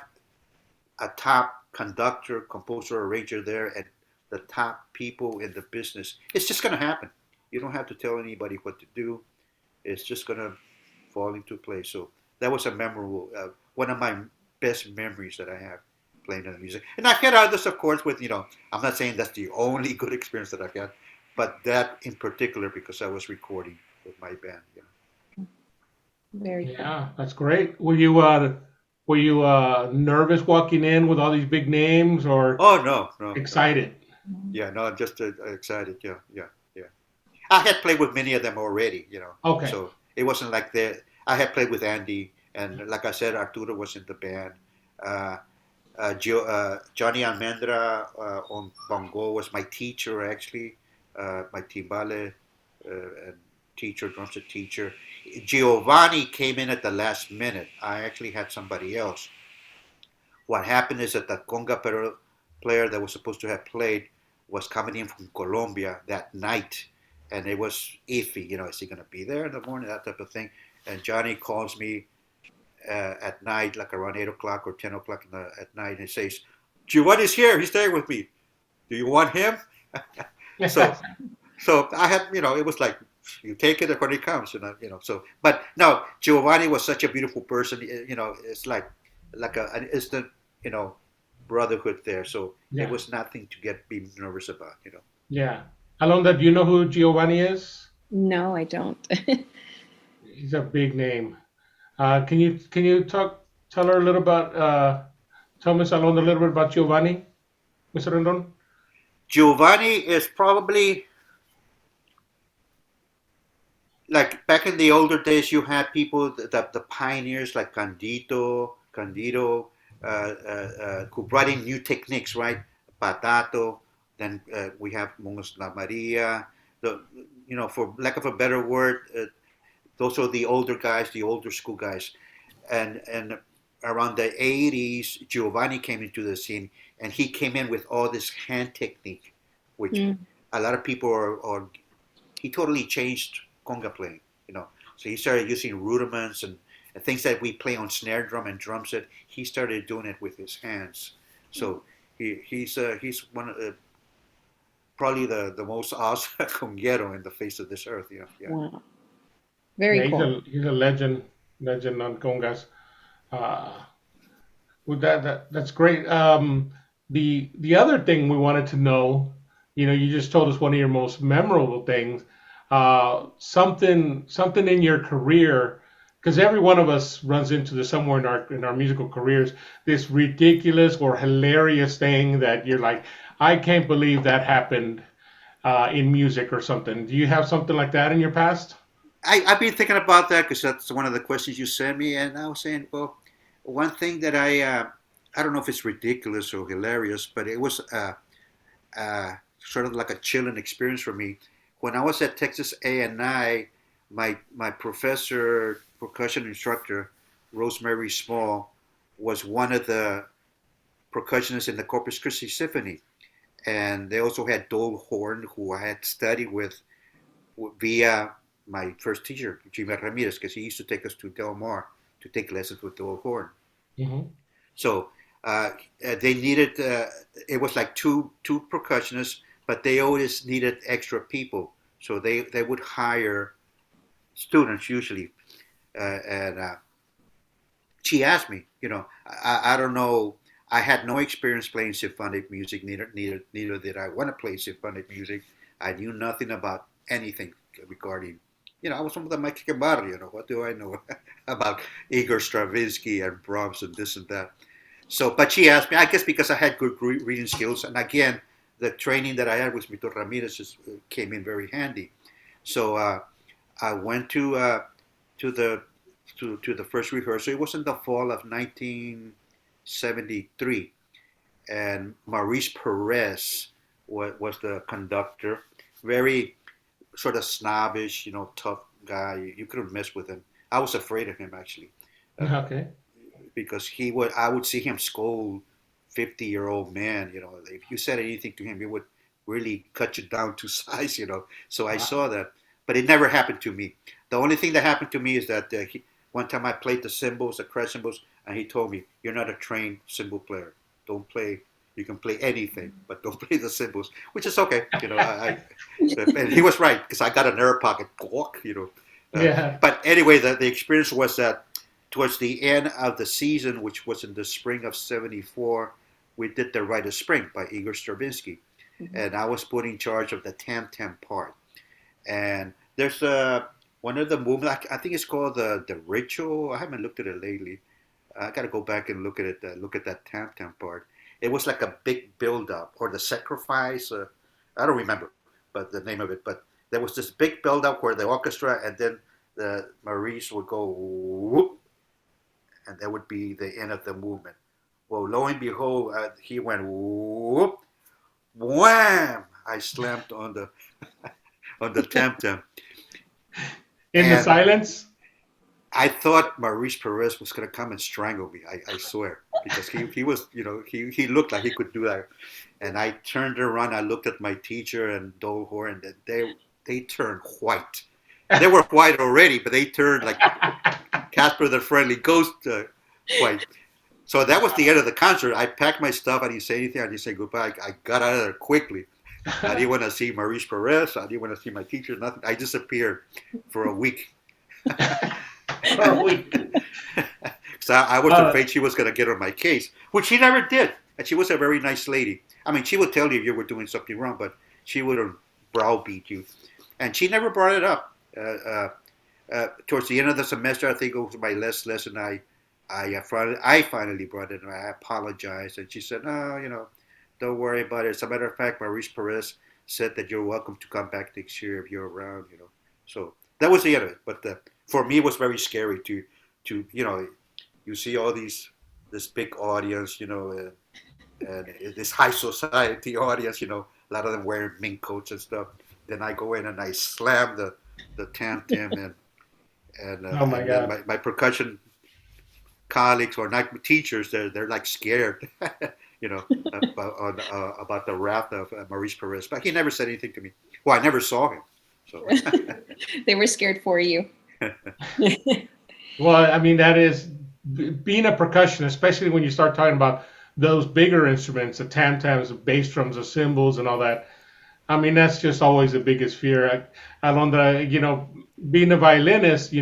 a top conductor, composer, arranger there, and the top people in the business, it's just going to happen. You don't have to tell anybody what to do. It's just going to fall into place. So that was a memorable, one of my best memories that I have playing the music. And I've had others, of course, with, I'm not saying that's the only good experience that I've had, but that in particular because I was recording with my band. Very cool. Yeah, that's great. Were you nervous walking in with all these big names, or Oh, no, no, no. excited? Yeah, no, I'm just excited. Yeah, yeah, yeah. I had played with many of them already. Okay. So it wasn't like that. I had played with Andy, and like I said, Arturo was in the band. Uh, Johnny Almendra on bongo was my teacher, actually, my timbale and teacher, drum set teacher. Giovanni came in at the last minute. I actually had somebody else. What happened is that the conga player that was supposed to have played was coming in from Colombia that night, and it was iffy. Is he going to be there in the morning? That type of thing. And Johnny calls me at night, like around 8 o'clock or 10 o'clock at night, and says, "Giovanni's here. He's staying with me. Do you want him?" so, so I had, it was like you take it when it comes. So, but no, Giovanni was such a beautiful person. It's like an instant, you know, brotherhood there. So it Yeah, was nothing to be nervous about. yeah. Alonda, do you know who Giovanni is? No, I don't. He's a big name. Can you tell her a little about tell Miss Alonda a little bit about Giovanni, Mr. Rendon? Giovanni is probably like back in the older days. You had people, the pioneers like Candido, who brought in new techniques, right? Patato. Then we have Mongos La Maria. The, for lack of a better word, those are the older guys, the older school guys. And around the 80s, Giovanni came into the scene, and he came in with all this hand technique, which Mm, a lot of people are he totally changed conga playing. So he started using rudiments and things that we play on snare drum and drum set. He started doing it with his hands. So he's one of probably the most awesome conguero in the face of this earth. Yeah. wow. Yeah, Very he's cool. a legend on congas. Uh, Well, that's great. The other thing we wanted to know, you just told us one of your most memorable things, something in your career, because every one of us runs into this somewhere in our musical careers, this ridiculous or hilarious thing that you're like, I can't believe that happened in music or something. Do you have something like that in your past? I've been thinking about that because that's one of the questions you sent me, and I was saying, well, one thing that I don't know if it's ridiculous or hilarious, but it was sort of like a chilling experience for me. When I was at Texas A&I, my professor, percussion instructor, Rosemary Small, was one of the percussionists in the Corpus Christi Symphony, and they also had Dole Horn, who I had studied with via my first teacher, Jimmy Ramirez, because he used to take us to Del Mar to take lessons with Dole Horn. Hmm. So they needed. It was like two percussionists, but they always needed extra people. So they would hire students usually, and she asked me. I don't know. I had no experience playing symphonic music. Neither did I want to play symphonic music. I knew nothing about anything regarding. I was from the Mexican barrio. What do I know about Igor Stravinsky and Brahms and this and that? So, but she asked me, I guess because I had good reading skills, and again, the training that I had with Victor Ramirez came in very handy. So I went to the to the first rehearsal. It was in the fall of 1973, and Maurice Perez was the conductor. Very sort of snobbish, tough guy. You couldn't mess with him. I was afraid of him actually, uh, Okay. because I would see him scold 50-year-old man. If you said anything to him, he would really cut you down to size. So I Wow. saw that, but it never happened to me. The only thing that happened to me is that one time I played the cymbals, the crash cymbals, and he told me, "You're not a trained cymbal player. Don't play. You can play anything, but don't play the cymbals," which is okay. And he was right because I got an air pocket, Yeah. But anyway, the experience was that towards the end of the season, which was in the spring of '74, we did The Rite of Spring by Igor Stravinsky, Mhm. and I was put in charge of the tam tam part. And there's one of the movements. I think it's called the ritual. I haven't looked at it lately. I got to go back and look at it. Look at that tam tam part. It was like a big build up, or the sacrifice. I don't remember, but the name of it. But there was this big build up where the orchestra and then the Maurice would go whoop, and that would be the end of the movement. Well, lo and behold, he went whoop, wham! I slammed on the tam tam, In the and silence. I thought Maurice Perez was going to come and strangle me. I swear, because he was, he looked like he could do that. And I turned around. I looked at my teacher and Dolhor, and they turned white. They were white already, but they turned like Casper the Friendly Ghost white. So that was the end of the concert. I packed my stuff. I didn't say anything. I didn't say goodbye. I got out of there quickly. I didn't want to see Maurice Perez. I didn't want to see my teacher. Nothing. I disappeared for a week. For a week. So I was Uh, afraid she was going to get on my case, which she never did. And she was a very nice lady. I mean, she would tell you if you were doing something wrong, but she wouldn't browbeat you. And she never brought it up. Towards the end of the semester, I think it was my last lesson, I finally brought it and I apologized. And she said, "No, don't worry about it. As a matter of fact, Maurice Perez said that you're welcome to come back next year if you're around. So that was the end of it. But for me, it was very scary to you see all this big audience, and this high society audience, a lot of them wearing mink coats and stuff. Then I go in and I slam the tam tam, oh my and then God. my percussion colleagues or not teachers, they're like scared, about the wrath of Maurice Perez. But he never said anything to me. Well, I never saw him, so. They were scared for you. Well, I mean, that is being a percussionist, especially when you start talking about those bigger instruments, the tam tams, the bass drums, the cymbals, and all that. I mean, that's just always the biggest fear. Alondra, being a violinist,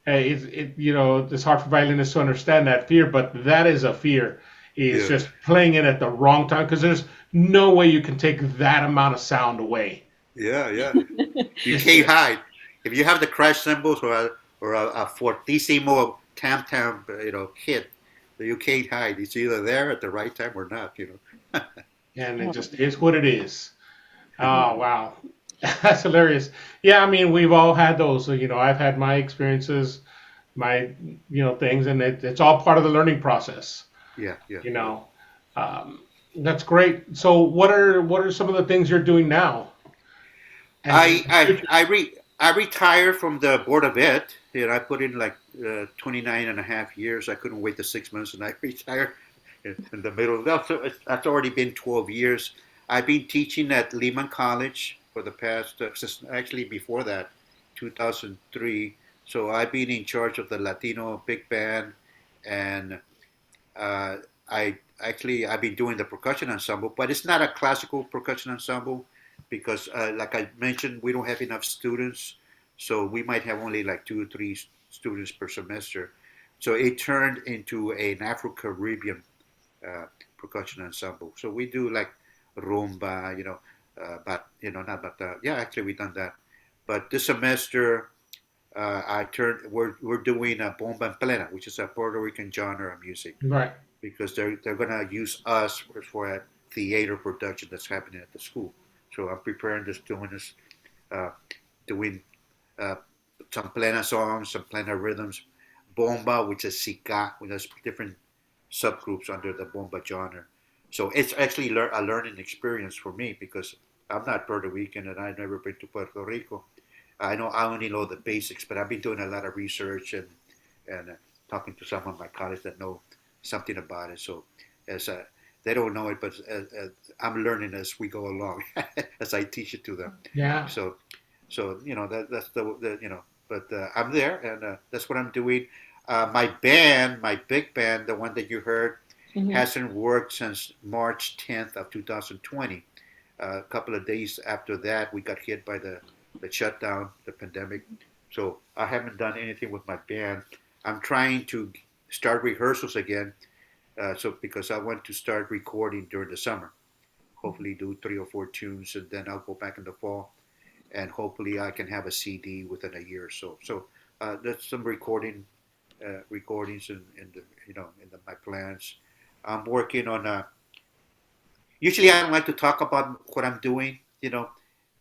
it's hard for violinists to understand that fear, but that is a fear. Is Yeah. just playing it at the wrong time because there's no way you can take that amount of sound away. Yeah, yeah. You It's can't just hide. If you have the crash cymbals or a fortissimo tam tam, hit, you can't hide. It's either there at the right time or not. and it just is what it is. Oh wow, that's hilarious. Yeah, I mean we've all had those. So, I've had my experiences, my things, and it's all part of the learning process. Yeah, yeah, You yeah. know, um, that's great. So what are some of the things you're doing now? And I I I re I retired from the board of ed. I put in like 29 and a half years. I couldn't wait the 6 months, and I retired in the middle. That's already been 12 years. I've been teaching at Lehman College for the past, since actually before that, 2003. So I've been in charge of the Latino big band, and uh, I've been doing the percussion ensemble, but it's not a classical percussion ensemble because, like I mentioned, we don't have enough students, so we might have only like 2 or 3 students per semester. So it turned into an Afro-Caribbean uh, percussion ensemble. So we do like rumba, but not but yeah, actually we've done that. But this semester, we're doing a bomba en plena, which is a Puerto Rican genre of music right, because they're gonna use us for a theater production that's happening at the school. So I'm preparing this, uh, doing uh, some plena songs, some plena rhythms, bomba, which is sika, which has different subgroups under the bomba genre. So it's actually a learning experience for me because I'm not Puerto Rican and I've never been to Puerto Rico. I know I only know the basics, but I've been doing a lot of research and talking to some of my colleagues that know something about it. So as they don't know it, but I'm learning as we go along, as I teach it to them. Yeah. So that's the But I'm there, and that's what I'm doing. My band, my big band, the one that you heard, Mhm. hasn't worked since March 10th of 2020. A couple of days after that, we got hit by the shutdown, the pandemic. So I haven't done anything with my band. I'm trying to start rehearsals again. So because I want to start recording during the summer, hopefully do 3 or 4 tunes, and then I'll go back in the fall, and hopefully I can have a CD within a year or so. So that's some recordings in the my plans. I'm working on a. Usually I don't like to talk about what I'm doing,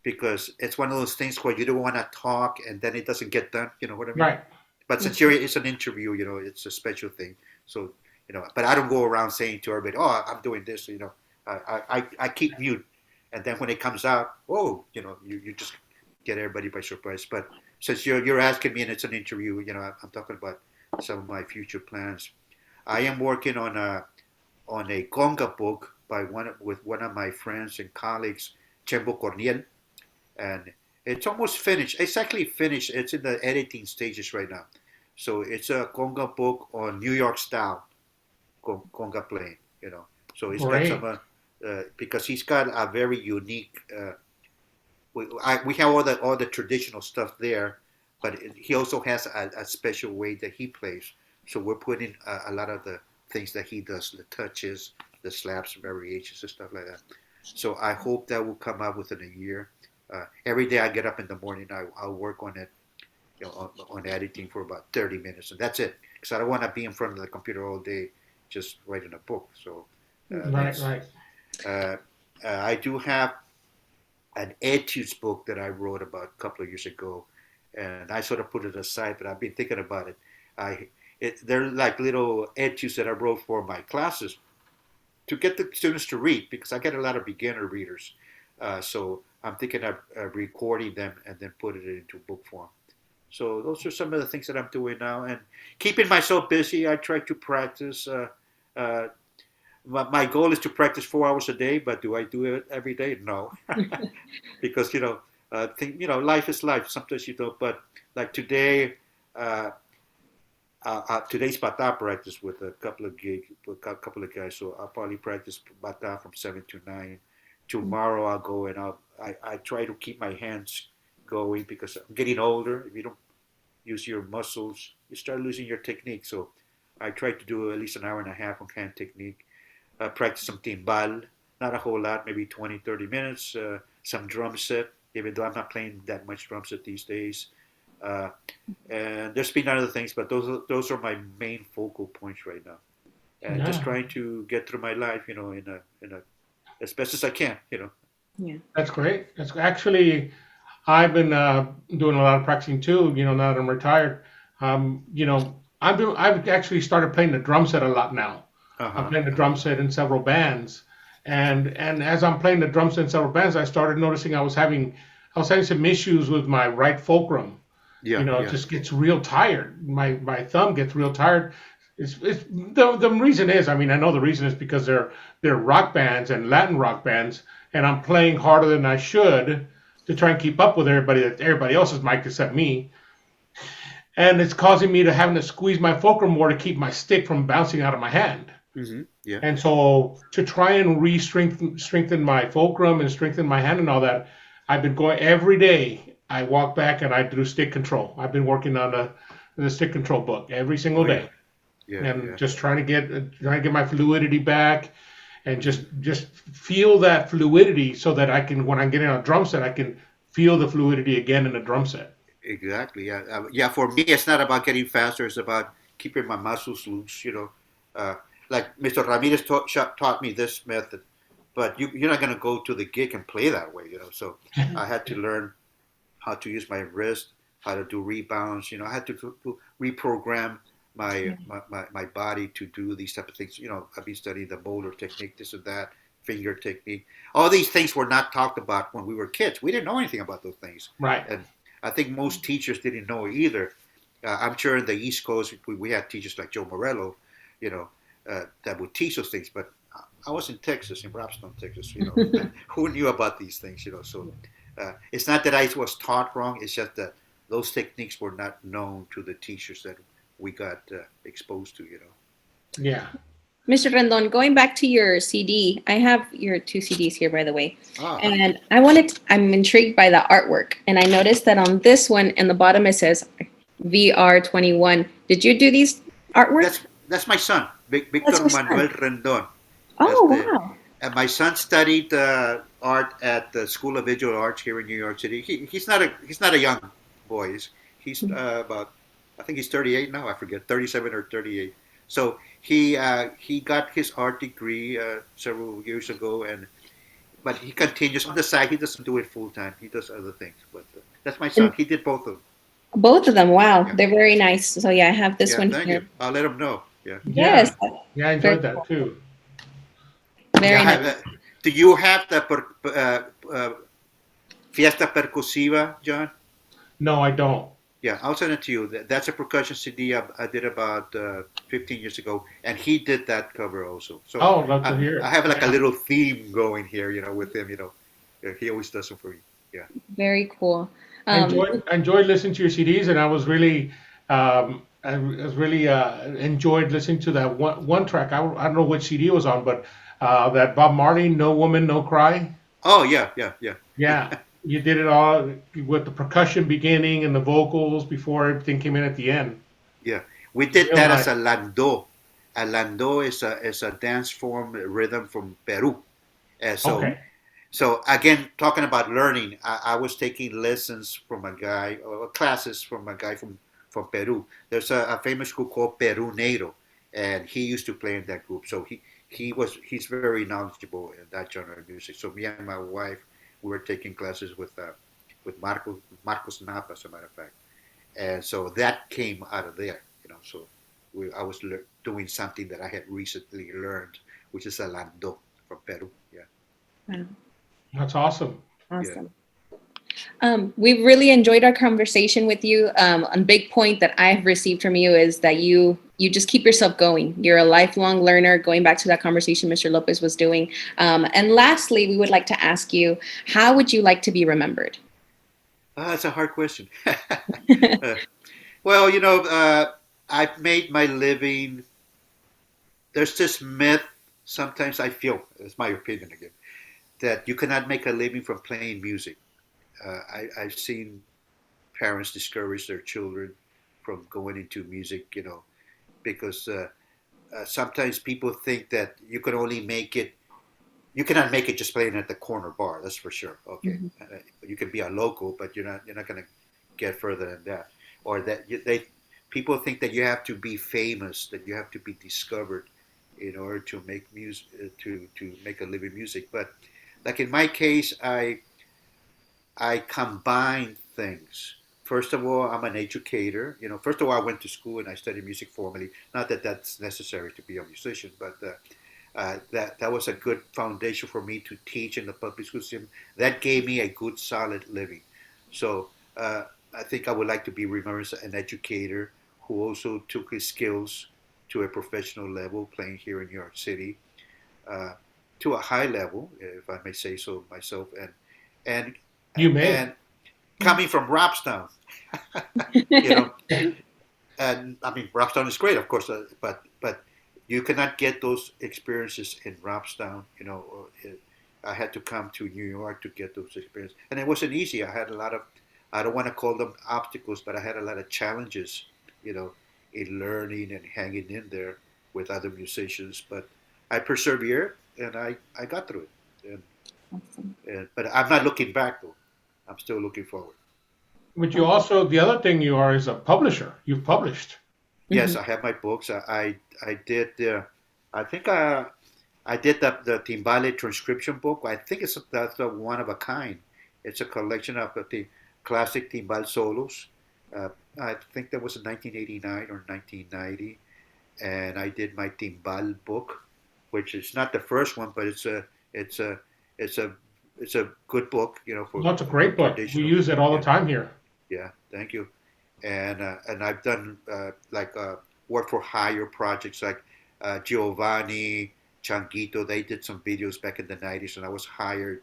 because it's one of those things where you don't want to talk and then it doesn't get done. You know what I mean? Right. But since it's an interview, it's a special thing. So but I don't go around saying to everybody, "Oh, I'm doing this." I keep mute, and then when it comes out, oh, you just get everybody by surprise. But since you're asking me and it's an interview, I'm talking about some of my future plans. I am working on a conga book with one of my friends and colleagues, Chembo Corniel, and it's almost finished. It's actually finished. It's in the editing stages right now. So it's a conga book on New York style conga playing. So he's got some Great. because he's got a very unique. We have all the traditional stuff there, but he also has a special way that he plays. So we're putting a lot of the things that he does, the touches, the slaps, variations, and stuff like that. So I hope that will come out within a year. Every day I get up in the morning, I'll work on it, on editing for about 30 minutes, and that's it. Because I don't want to be in front of the computer all day just writing a book. So Right. that's. Right. Uh, I do have an etudes book that I wrote about a couple of years ago, and I sort of put it aside, but I've been thinking about it. They're like little etudes that I wrote for my classes to get the students to read because I get a lot of beginner readers. So I'm thinking of recording them and then put it into book form. So those are some of the things that I'm doing now, and keeping myself busy. I try to practice. Uh, my goal is to practice 4 hours a day, but do I do it every day? No, because life is life. Sometimes you don't. But like today, uh, today's bata practice with with a couple of guys. So I'll probably practice bata from 7 to 9. Tomorrow I'll go and I try to keep my hands going because I'm getting older. If you don't use your muscles, you start losing your technique. So I try to do at least an hour and a half on hand technique. Practice some timbal, not a whole lot, maybe 20, 30 minutes. Some drum set, even though I'm not playing that much drum set these days. Uh, and there's been other things, but those are my main focal points right now. And just Yeah. trying to get through my life, in a as best as I can, Yeah. That's great. That's actually, I've been doing a lot of practicing too. Now that I'm retired, I've actually started playing the drum set a lot now. Uh I'm huh. playing the drum set in several bands, and as I'm playing the drum set in several bands, I started noticing I was having some issues with my right fulcrum. Yeah, It yeah. just gets real tired. My thumb gets real tired. It's the reason is, I mean, I know the reason is because they're rock bands and Latin rock bands, and I'm playing harder than I should to try and keep up with everybody else's mic except me, and it's causing me to having to squeeze my fulcrum more to keep my stick from bouncing out of my hand. Yeah. And so to try and strengthen my fulcrum and strengthen my hand and all that, I've been going every day. I walk back and I do stick control. I've been working on the stick control book every single Oh yeah. day, Yeah, and yeah. just trying to get my fluidity back, and hmm just feel that fluidity so that I can, when I'm getting on a drum set, I can feel the fluidity again in the drum set. Exactly. Yeah. Yeah. For me, it's not about getting faster. It's about keeping my muscles loose. Uh, like Mr. Ramirez taught me this method, but you're not going to go to the gig and play that way. So I had to learn how to use my wrist, how to do rebounds. I had to reprogram my body to do these type of things. You know, I've been studying the molar technique, this and that, finger technique. All these things were not talked about when we were kids. We didn't know anything about those things, Right. and I think most teachers didn't know either. I'm sure in the East Coast we had teachers like Joe Morello, you know, that would teach those things. But I was in Texas, in Robstown, Texas. You know, who knew about these things? You know, so it's not that I was taught wrong. It's just that those techniques were not known to the teachers that we got exposed to. You know. Yeah. Mr. Rendon, going back to your CD, I have your two CDs here, by the way. Ah, And I'm intrigued by the artwork. And I noticed that on this one, in the bottom, it says VR21. Did you do these artwork? that's my son, That's Victor your son. Manuel Rendon. Oh, wow. And my son studied art at the School of Visual Arts here in New York City. He's not a young boy. He's about, I think he's 38 now. I forget, 37 or 38. So he got his art degree several years ago, but he continues on the side. He doesn't do it full time. He does other things. But that's my son. And He did both of them. both of them, wow. Yeah, They're very nice. So yeah, I have this yeah. one Thank here. you. I'll let him know. Yeah, Yeah. Yes, Yeah, I very enjoyed that cool. too. yeah. Very nice. Do you have the Fiesta Percusiva, John? No, I don't. Yeah, I'll send it to you. That's a percussion CD I did about 15 years ago, and he did that cover also. So Oh, love to hear I it. have like a Yeah. little theme going here, you know, with him. You know, yeah, he always does it for me. Yeah. Very cool. Um, I enjoyed listening to your CDs, and I was really, I was really enjoyed listening to that one track. I don't know which CD it was on, but that Bob Marley, "No Woman, No Cry." Oh yeah, yeah, yeah, Yeah, you did it all with the percussion beginning and the vocals before everything came in at the end. yeah. We did Real that as nice. a lando. A lando is a dance form rhythm from Peru. So Okay. So again, talking about learning, I was taking lessons from a guy, or classes from a guy from Peru. There's a famous group called Peru Negro, and he used to play in that group. So he's very knowledgeable in that genre of music. So me and my wife, we were taking classes with Marcos Napa, as a matter of fact, and so that came out of there. You know, so I was doing something that I had recently learned, which is a lando from Peru. Yeah, wow, That's awesome. yeah. awesome. We've really enjoyed our conversation with you. A big point that I've received from you is that you just keep yourself going. You're a lifelong learner. Going back to that conversation Mr. Lopez was doing. And lastly, we would like to ask you, how would you like to be remembered? That's a hard question. Uh, well, I've made my living. There's this myth, sometimes I feel, it's my opinion again, that you cannot make a living from playing music. I've seen parents discourage their children from going into music, because sometimes people think that you cannot make it just playing at the corner bar. That's for sure. Okay, Mhm. you can be a local, but you're not going to get further than that. Or that people think that you have to be famous, that you have to be discovered in order to make music, to make a living music. But like in my case, I combine things. First of all, I'm an educator. First of all, I went to school and I studied music formally. Not that that's necessary to be a musician, but that was a good foundation for me to teach in the public school system. That gave me a good, solid living. So I think I would like to be remembered as an educator who also took his skills to a professional level, playing here in New York City, uh, to a high level, if I may say so myself, and You may. and coming from Robstown, you know, and I mean Robstown is great, of course, but you cannot get those experiences in Robstown. I had to come to New York to get those experiences, and it wasn't easy. I had a lot of, I don't want to call them obstacles, but I had a lot of challenges, you know, in learning and hanging in there with other musicians. But I persevered, and I got through it. Awesome. But I'm not looking back though. I'm still looking forward. But you also, the other thing you are is a publisher. You've published. Yes, Mhm. I have my books. I did I think I did the Timbale transcription book. I think that's a one of a kind. It's a collection of the classic timbal solos, I think that was in 1989 or 1990, and I did my timbal book, which is not the first one, but it's a it's a it's a good book, for That's a great book. We traditional. use it all the Yeah, time here. yeah. Thank you. And I've done like work for hire projects like Giovanni Changuito. They did some videos back in the 90s, and I was hired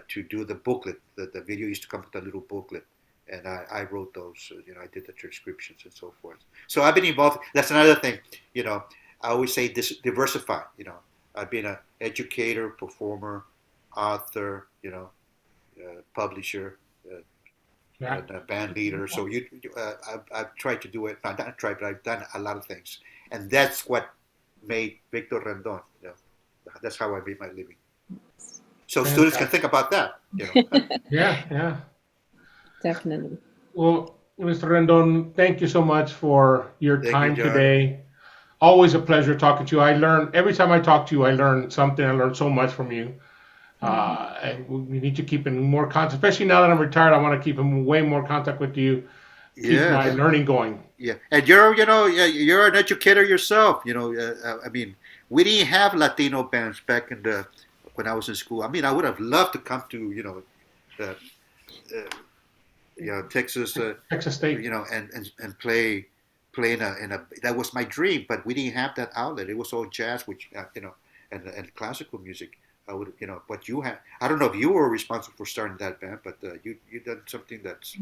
to do the booklet. The video used to come with a little booklet, and I wrote those. I did the transcriptions and so forth. So I've been involved. That's another thing. I always say diversify. I've been an educator, performer, author. Publisher. Yeah. And a band leader. So I've tried to do it. Not tried, but I've done a lot of things, and that's what made Victor Rendon. That's how I made my living. So students can think about that. Yeah, yeah. Definitely. Well, Mr. Rendon, thank you so much for your Thank you, time John. today. Always a pleasure talking to you. I learn every time I talk to you. I learn something. I learn so much from you. And we need to keep in more contact, especially now that I'm retired. I want to keep in way more contact with you. Keep my Yes. learning going. Yeah, and you're an educator yourself. I mean, we didn't have Latino bands back when I was in school. I mean, I would have loved to come to uh, uh, Texas, Texas State. and play in a that was my dream, but we didn't have that outlet. It was all jazz, which and classical music. I would but you had. I don't know if you were responsible for starting that band, but you done something that's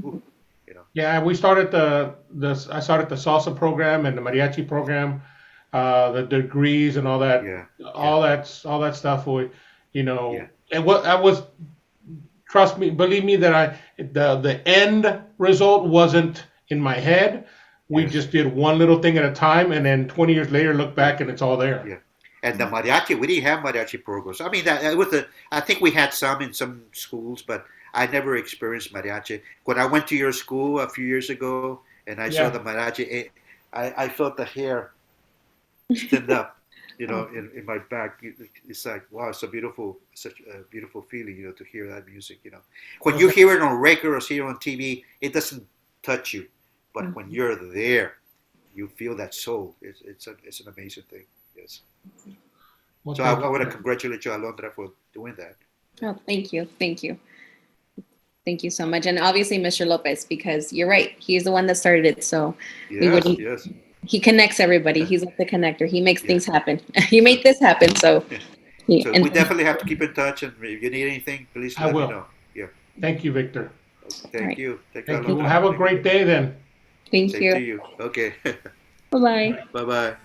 Yeah, we started I started the salsa program and the mariachi program, the degrees and all that, yeah, yeah, all that stuff. yeah, And what I was, trust me, believe me that the end result wasn't in my head. We yes, just did one little thing at a time, and then 20 years later, look yeah, back and it's all there. yeah. And the mariachi, we didn't have mariachi programs. I mean, that was I think we had some in some schools, but I never experienced mariachi. When I went to your school a few years ago and I saw Yeah, the mariachi, I felt the hair stand up, Oh, in my back. It's like, wow, it's such a beautiful feeling, to hear that music. When you okay. hear it on record or see it on TV, it doesn't touch you, but when mhm. you're there, you feel that soul. It's an amazing thing. Yes. Well, So I, thank I you. want to congratulate you, Alondra, for doing that. Oh, thank you. Thank you. Thank you so much. And obviously, Mr. Lopez, because you're right. He's the one that started it. So we Yes, wouldn't, yes, he connects everybody. He's like the connector. He makes yeah. things happen. He So, made this happen. So, so and we definitely have to keep in touch, and if you need anything, please I let me will. know. Yeah. Thank you, Victor. Okay. all Thank right. you. Thank you, Thank you. Well, Alondra. have a Thank you. great day then. Thank Same to you. you. Okay. Bye bye. Bye bye.